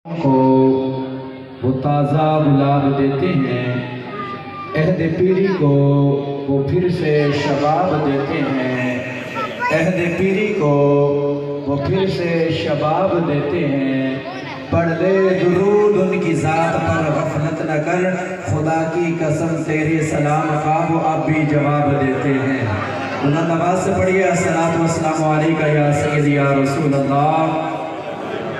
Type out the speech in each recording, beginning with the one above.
کو وہ تازہ گلاب دیتے ہیں، عہد پیری کو وہ پھر سے شباب دیتے ہیں، عہد پیری کو وہ پھر سے شباب دیتے ہیں۔ پڑھ لے درود ان کی ذات پر، غفلت نہ کر، خدا کی قسم تیرے سلام کا وہ اب بھی جواب دیتے ہیں۔ بلند آواز سے پڑھیے الصلاۃ والسلام علیکہ یا سیدی یا رسول اللہ،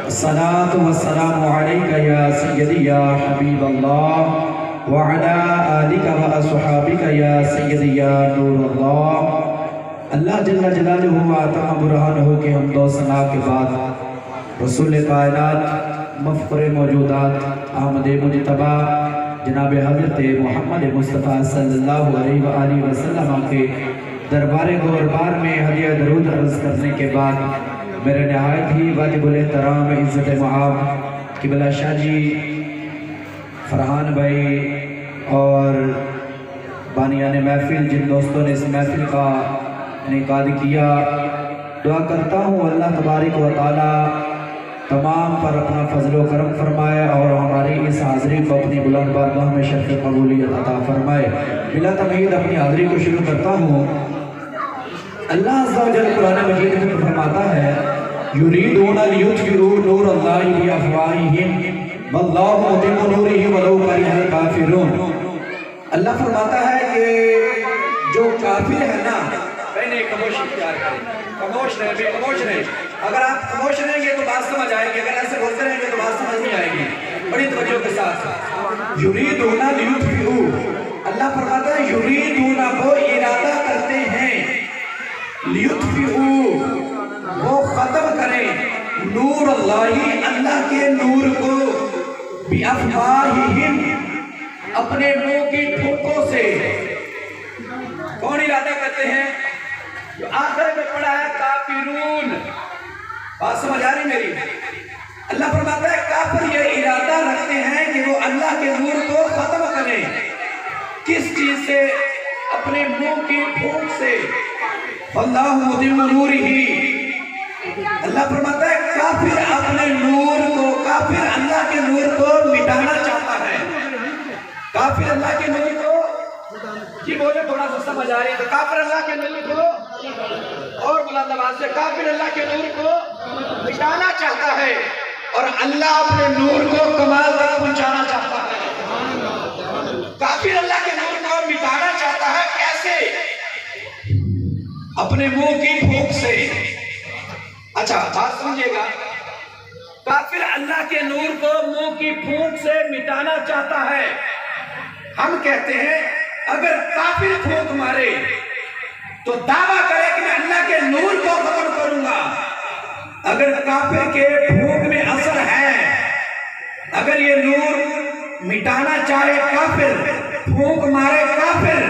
الصلاۃ والسلام علیکہ یا سیدی یا حبیب اللہ، وعلا آلکہ و اصحابکہ یا سیدی یا نور اللہ۔ اللہ جل جلالہ و اتم برہانہ کے حمد و ثنا کے بعد رسول کائنات، مفخر موجودات، آمد مجتبی جناب حضرت محمد مصطفیٰ صلی اللہ علیہ وآلہ وسلم کے دربار گوربار میں ہدیہ درود عرض کرنے کے بعد میرے نہایت ہی واجب الاحترام عزت معاب قبلہ شاہ جی فرحان بھائی اور بانیان محفل، جن دوستوں نے اس محفل کا انعقاد کیا، دعا کرتا ہوں اللہ تبارک و تعالی تمام پر اپنا فضل و کرم فرمائے اور ہماری اس حاضری کو اپنی بلند بارگاہ میں شرف قبولیت عطا فرمائے۔ بلا تمہید اپنی حاضری کو شروع کرتا ہوں۔ اللہ عز و جل قرآن مجید میں فرماتا ہے یریدون لیطفئوا نور اللہ بافواہہم واللہ متم نورہ ولو کرہ الکافرون۔ اللہ فرماتا ہے کہ جو کافر ہے نا، پہلے خاموش اختیار کریں، خاموش رہیں، بے خاموش رہیں۔ اگر آپ خاموش رہیں گے تو بات سمجھ آئے گی، اگر ایسے بولتے رہیں گے تو بات سمجھ نہیں آئے گی۔ بڑی توجہ کے ساتھ یریدون لیطفئوا، اللہ فرماتا ہے یریدون کو ارادہ کرتے ہیں، لیطفئوا وہ ختم کریں، نور اللہ اللہ کے نور کو، بافواہہم اپنے منہ کی پھوکوں سے۔ کون ارادہ کرتے ہیں؟ جو آخر میں پڑھا ہے کافرون۔ بات سمجھ آ رہی میری؟ اللہ فرماتا ہے کافر یہ ارادہ رکھتے ہیں کہ وہ اللہ کے نور کو ختم کریں۔ کس چیز سے؟ اپنے منہ کی پھوک سے۔ اللہ متم نورہ، اللہ فرماتا ہے کافر اپنے نور کو، کافر اللہ کے نور کو مٹانا چاہتا ہے۔ کافر اللہ کے نور کو، جی بولے تھوڑا سا سمجھ آ رہی ہے، تو کافر اللہ کے نور کو، اور بلند آواز سے، کافر اللہ کے نور کو مٹانا چاہتا ہے اور اللہ اپنے نور کو کمال تک پہنچانا چاہتا ہے۔ کافر اللہ کے نور کو مٹانا چاہتا ہے، کیسے؟ اپنے منہ کی پھوک سے۔ اچھا بات سمجھے گا، کافر اللہ کے نور کو منہ کی پھوک سے مٹانا چاہتا ہے۔ ہم کہتے ہیں اگر کافر پھوک مارے تو دعویٰ کرے کہ میں اللہ کے نور کو ختم کروں گا۔ اگر کافر کے پھوک میں اثر ہے، اگر یہ نور مٹانا چاہے کافر، پھوک مارے کافر،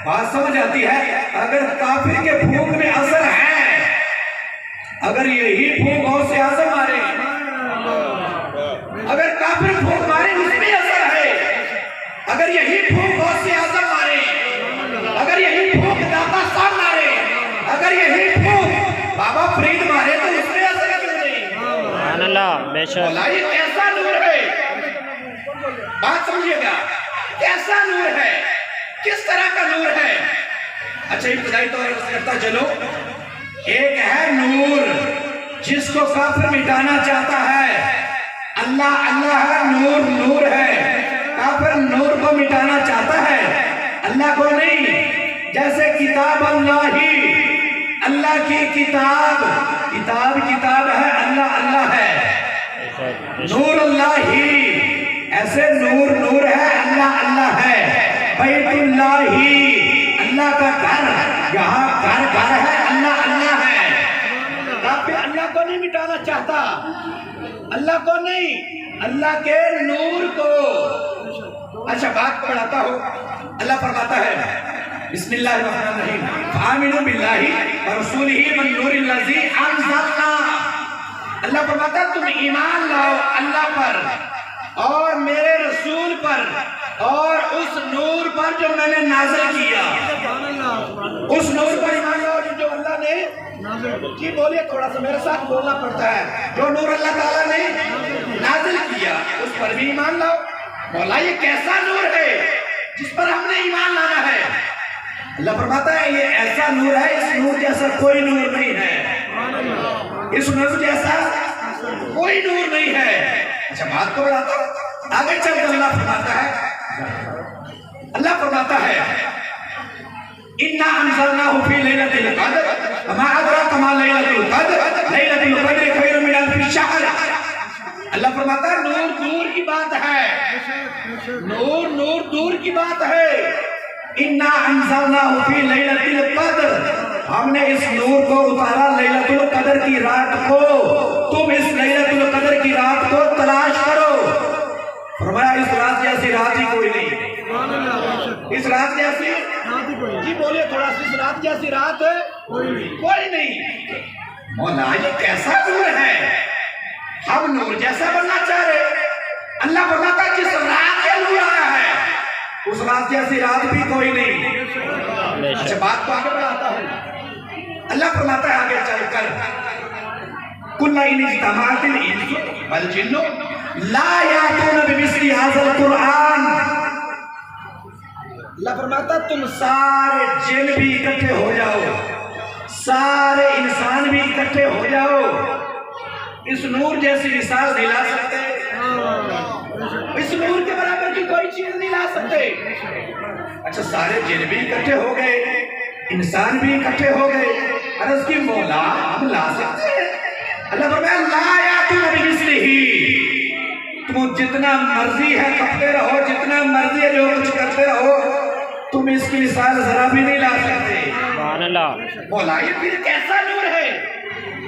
بات سمجھ آتی ہے؟ اگر کافر کے پھوک میں اثر ہے، اگر یہی پھوک غوث اعظم مارے، اگر کافر پھوک مارے اس میں اثر ہے، اگر یہی پھوک غوث اعظم مارے، اگر یہی پھوک داتا صاحب مارے، اگر یہی پھوک بابا فرید مارے تو اس میں اثر کیوں نہیں؟ سبحان اللہ، بے شک اللہ یہ کیسا نور ہے؟ بات سمجھیے گا، کیسا نور ہے، کس طرح کا نور ہے؟ اچھا ابتدائی طور پر کرتا چلو، ایک ہے نور جس کو کافر مٹانا چاہتا ہے، اللہ اللہ ہے، نور نور ہے، کافر نور کو مٹانا چاہتا ہے، اللہ کو نہیں۔ جیسے کتاب اللہ ہی، اللہ کی کتاب، کتاب کتاب ہے، اللہ اللہ ہے، نور اللہ ہی، ایسے نور نور ہے، اللہ اللہ ہے، بیت اللہ ہی، اللہ کا گھر، یہاں گھر گھر ہے، اللہ اللہ ہے۔ کافر اللہ کو نہیں مٹانا چاہتا، اللہ کو نہیں، اللہ کے نور کو۔ اچھا بات پڑھاتا ہوں، اللہ فرماتا ہے بسم اللہ الرحمن الرحیم، فآمنوا باللہ ورسولہ والنور الذی انزلنا۔ اللہ فرماتا ہے تم ایمان لاؤ اللہ پر اور میرے رسول پر اور اس نور پر جو میں نے نازل کیا، اس نور پر ایمان لاؤ جو اللہ نے جی بولیے تھوڑا سا، میرے ساتھ بولنا پڑتا ہے، جو نور اللہ تعالیٰ نے نازل پر بھی ایمان لاؤ۔ مولا یہ کیسا نور ہے جس پر ہم نے ایمان لانا ہے؟ اللہ فرماتا ہے یہ ایسا نور ہے، اس نور جیسا کوئی نور نہیں ہے، اس نور جیسا کوئی نور نہیں ہے۔ اچھا بات کو بڑھاتا ہوں، آگے چل کر اللہ فرماتا ہے، اللہ فرماتا ہے اِنَّا أَنزَلْنَاهُ فِي لَيْلَةِ الْقَدْرِ وَمَا أَدْرَاكَ مَا لَيْلَةُ الْقَدْرِ لَيْلَةُ الْقَدْرِ خَيْرٌ مِنَ أَلْفِ شَهْرٍ۔ اللہ فرماتا ہے نور دور کی بات ہے، نور دور کی بات ہے۔ اِنَّا أَنزَلْنَاهُ فِي لَيْلَةِ الْقَدْرِ، ہم نے اس نور کو اتارا لیلۃ القدر کی رات کو، تم اس لیلۃ القدر کی رات کو تلاش کرو۔ فرمایا اس رات جیسی رات ہی کوئی نہیں، اس رات جیسی جی بولے تھوڑا سی، اس رات جیسی رات کوئی نہیں۔ مولا یہ کیسا نور ہے، ہم نور جیسا بننا چاہ رہے۔ اللہ فرماتا ہے جس رات یہ نور آیا ہے اس رات جیسی رات بھی کوئی نہیں۔ اچھا بات کو آگے بڑھاتا ہوں، اللہ فرماتا ہے آگے چل کر قُلْ إِنِ اجْتَمَعَتِ الْإِنسُ وَالْجِنُّ لَا يَأْتُونَ بِمِثْلِ هَذَا الْقُرْآنِ۔ اللہ فرماتا تم سارے جن بھی اکٹھے ہو جاؤ، سارے انسان بھی اکٹھے ہو جاؤ، اس نور جیسی مثال نہیں لا سکتے، اس نور کے برابر کی کوئی چیز نہیں لا سکتے۔ اچھا سارے جن بھی اکٹھے ہو گئے، انسان بھی اکٹھے ہو گئے، عرض کی مولا ہم لا سکتے ہیں؟ اللہ فرمایا لا یاتون بمثلہ، تم جتنا مرضی ہے کرتے رہو، جتنا مرضی ہے جو کچھ کرتے رہو، تم اس کی مثال ذرا بھی نہیں لا سکتے۔ سبحان اللہ۔ مولا یہ پھر کیسا نور ہے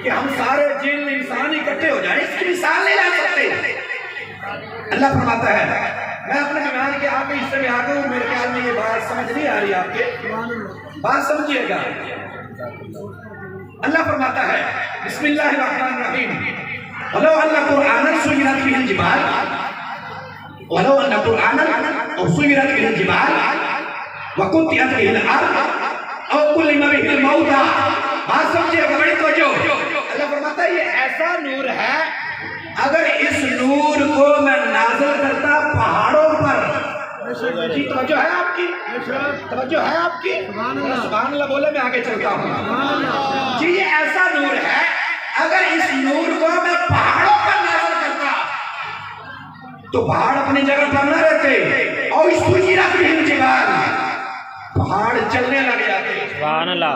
کہ ہم سارے جن انسان اکٹھے ہو جائیں، اس کی مثال نہیں لا سکتے۔ اللہ فرماتا ہے، میں اپنے بیان کے آگے حصے میں آگے ہوں، میرے خیال میں یہ بات سمجھ نہیں آ رہی آپ کے، بات سمجھیے گا۔ اللہ فرماتا ہے بسم اللہ الرحمن الرحیم وَلَوْ أَنَّ قُرْآنًا سُيِّرَتْ بِهِ الْجِبَالُ وَلَوْ أَنَّ قُرْآنًا سُيِّرَتْ بِهِ الْجِبَالُ وَقُطِّعَتْ بِهِ الْأَرْضُ أَوْ كُلِّمَ بِهِ الْمَوْتَىٰ۔ بات سمجھیے گا، بڑی توجہ۔ اللہ فرماتا ہے یہ ایسا نور ہے، اگر اس نور کو میں نازل کرتا پہاڑوں پر، جی توجہ ہے آپ کی، توجہ ہے آپ کی، سبحان اللہ بولے میں آگے چلتا ہوں۔ جی یہ ایسا نور ہے، اگر اس نور کو میں پہاڑوں پر نازل کرتا تو پہاڑ اپنی جگہ پر نہ رہتے، اور اس سُیِّرَتْ بِهِ الْجِبَالُ، پہاڑ چلنے لگ جاتے۔ سبحان اللہ۔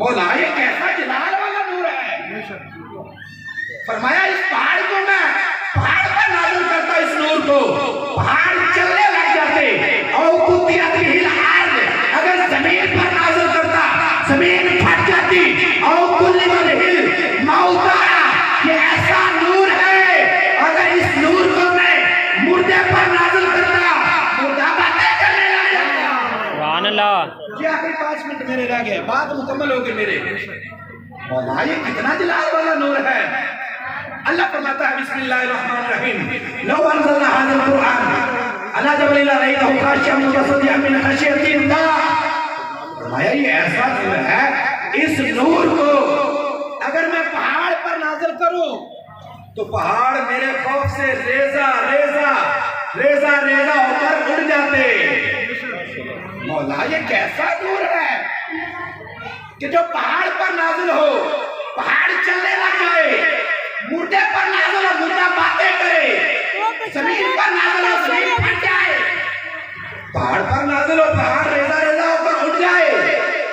مولا یہ کیسا جلال والا نور ہے، فرمایا اس پہاڑ کو میں پہاڑ پر نازل کرتا، اس نور کو پہاڑ چلنے لگ جاتے، اور قُطِّعَتْ بِهِ الْأَرْضُ، اگر زمین پر نازل کرتا زمین پھٹ جاتی، اور كُلِّمَ بِهِ الْمَوْتَىٰ، یہ ایسا نور ہے اگر اس نور کو میں مردے پر نازل کرتا مردہ باتیں کرنے لگ جاتا۔ سبحان اللہ۔ یہ آخری 5 منٹ میرے رہ گئے، بات مکمل ہوگی میرے۔ مولا یہ کتنا جلال والا نور ہے۔ اللہ فرماتا ہے بسم اللہ الرحمن الرحیم لو انزلنا هذا القرآن على جبل لرأيته خاشعا متصدعا من خشية الله۔ فرمایا یہ ایسا نور ہے، اس نور کو اگر میں پہاڑ پر نازل کروں تو پہاڑ میرے خوف سے ریزہ ریزہ ریزہ ریزہ ہو کر اڑ جاتے۔ مولا یہ کیسا نور ہے کہ جو پہاڑ پر نازل ہو، پہاڑ چلنے لگ جائے، مردے پر نازل ہو مردہ باتیں کرے، زمین پر نازل ہو زمین پھٹ جائے، پہاڑ پر نازل ہو پہاڑ ریزہ ریزہ ہو کر اٹھ جائے۔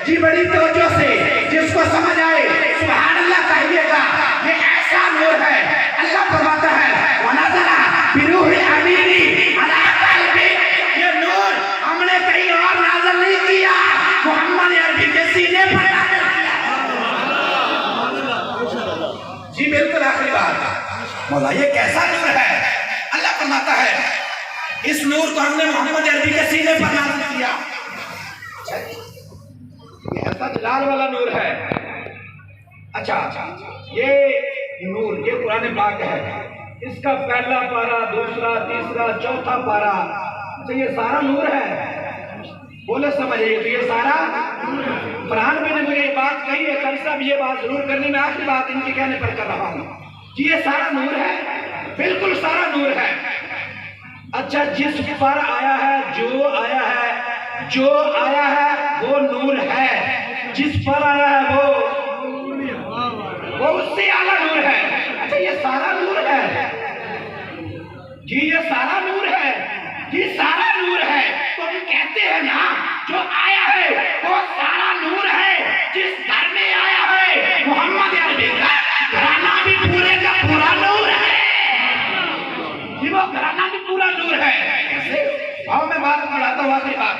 جی بڑی توجہ سے جس کو سمجھ آئے سبحان اللہ کہیے گا، یہ ایسا نور ہے۔ اللہ فرماتا ہے وَنَزَلَ بِرُوحِ الْأَمِينِ عَلَىٰ قَلْبِكَ، یہ نور ہم نے کہیں اور نازل نہیں کیا، محمد عربی کے سینے پر نازل کیا۔ جی بالکل آخری بات، مولا یہ کیسا نور ہے؟ اللہ فرماتا ہے اس نور کو ہم نے محمد عربی کے سینے پر نازل کیا۔ یہ ایسا جلال والا نور ہے۔ اچھا یہ نور یہ قرآن پاک ہے، اس کا پہلا پارہ، دوسرا، تیسرا، چوتھا پارہ، اچھا یہ سارا نور ہے، بولے سمجھے تو یہ سارا۔ فرحان بھی نے مجھے یہ بات کہی ہے، کل صاحب یہ بات ضرور کرنی، میں آخری بات ان کے کہنے پر کر رہا ہوں، جی یہ سارا نور ہے، بالکل سارا نور ہے۔ اچھا جس پر آیا ہے جو آیا ہے وہ نور ہے، جس پر آیا ہے وہ اس سے اعلیٰ نور ہے۔ اچھا یہ سارا نور ہے جی، یہ سارا نور ہے جی، سارا نور ہے۔ تو ہم کہتے ہیں نا جو آیا ہے وہ سارا نور ہے، جس گھر میں آیا ہے محمد عربی کا گھرانہ بھی پورے کا پورا نور ہے جی، وہ گھرانہ بھی پورا نور ہے۔ کیسے؟ آؤ میں بات بڑھاتا ہوں، آخری بات۔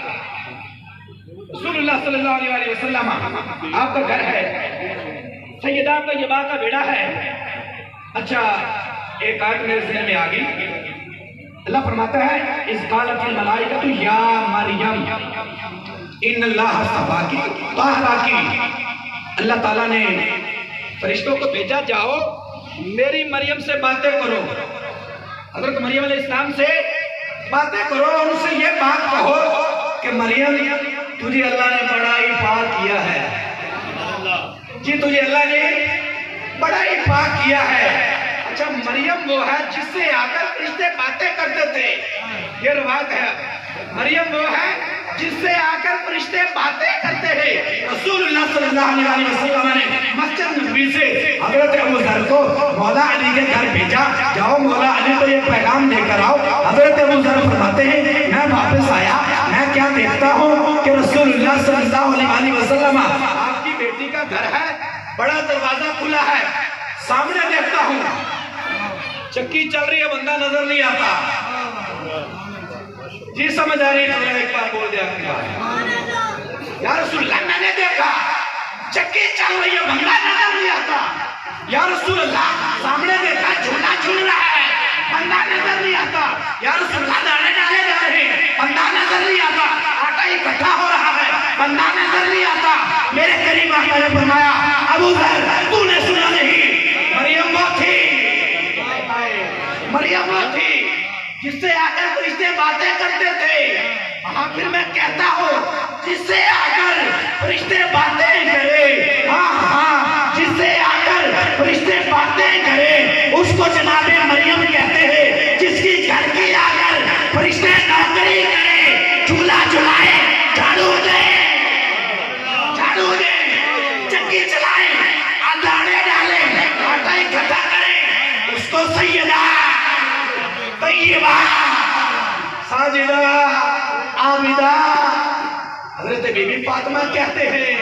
رسول اللہ صلی اللہ علیہ وسلم آپ کا گھر ہے، سیدہ طیبہ کا بیڑا ہے۔ اچھا ایک آیت میرے ذہن میں آگئی، اللہ فرماتا ہے اذ قالت الملائکۃ یا مریم ان اللہ اصطفاکی طاہراکی۔ اللہ تعالیٰ نے فرشتوں کو بھیجا، جاؤ میری مریم سے باتیں کرو، حضرت مریم علیہ السلام سے باتیں کرو، ان سے یہ بات کہو کہ مریم تجھے اللہ نے بڑا ہی پاک کیا ہے جی، تجھے اللہ نے بڑا ہی پاک کیا ہے۔ اچھا مریم وہ ہے جس سے آ کر فرشتے باتیں کرتے تھے، یہ روایت ہے۔ مریم وہ ہے جس سے آ کر فرشتے باتیں کرتے ہیں۔ رسول اللہ صلی اللہ علیہ وسلم نے مسجد نبوی سے حضرت ابوذر کو مولا علی کے گھر بھیجا، جاؤ مولا علی کو یہ پیغام دے کر آؤ۔ حضرت ابوذر فرماتے ہیں میں واپس آیا، میں کیا دیکھتا ہوں کہ رسول اللہ صلی اللہ علیہ وسلم آپ کی بیٹی کا گھر ہے، بڑا دروازہ کھلا ہے، سامنے دیکھتا ہوں چکی چل رہی ہے، بندہ نظر نہیں آتا جی، سمجھ آ رہی ہے؟ ایک بار بول دیا یا رسول اللہ میں نے دیکھا چکی چل رہی ہے، بندہ نظر نہیں آتا۔ یا رسول اللہ سامنے دیکھا جھولا جھول رہا ہے، بندہ نظر نہیں آتا۔ یا رسول اللہ دانے ڈالے جا رہے ہیں، بندہ نظر نہیں آتا۔ آٹا اکٹھا ہو رہا ہے، بندہ نظر نہیں آتا۔ میرے قریب آقا نے فرمایا ابوذر تو نے سنا نہیں، مریم وہ تھی، مریم وہ تھی جس سے آ کر فرشتے باتیں کرتے تھے۔ ہاں پھر میں کہتا ہوں جس سے آ کر فرشتے باتیں کرے، ہاں جس سے آ کر فرشتے باتیں کرے اس کو جناب مریم کہتے ہیں، جس کی گھر کی آ کر فرشتے نوکری کرے، چولہا جلائے، جھاڑو دے، چکی چلائے، دانے ڈالے، آٹا اکٹھا کرے، اس کو سیدہ طیبہ ساجدہ عابدہ حضرت بی بی فاطمہ کہتے ہیں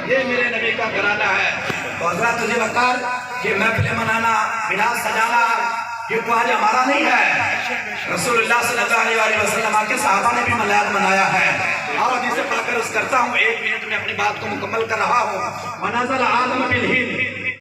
یہ میرے نبی کا گھرانہ ہے۔ تو حضرت تجھے وقار یہ محفل منانا، میلاد سجانا یہ کوئی آج ہمارا نہیں ہے، رسول اللہ صلی اللہ علیہ وسلم کے صحابہ نے بھی میلاد منایا ہے۔ اور حدیث پڑھ کر اس کرتا ہوں، ایک منٹ میں اپنی بات کو مکمل کر رہا ہوں۔ وَنَزَلَ آدَمَ بِالْهِنْدِ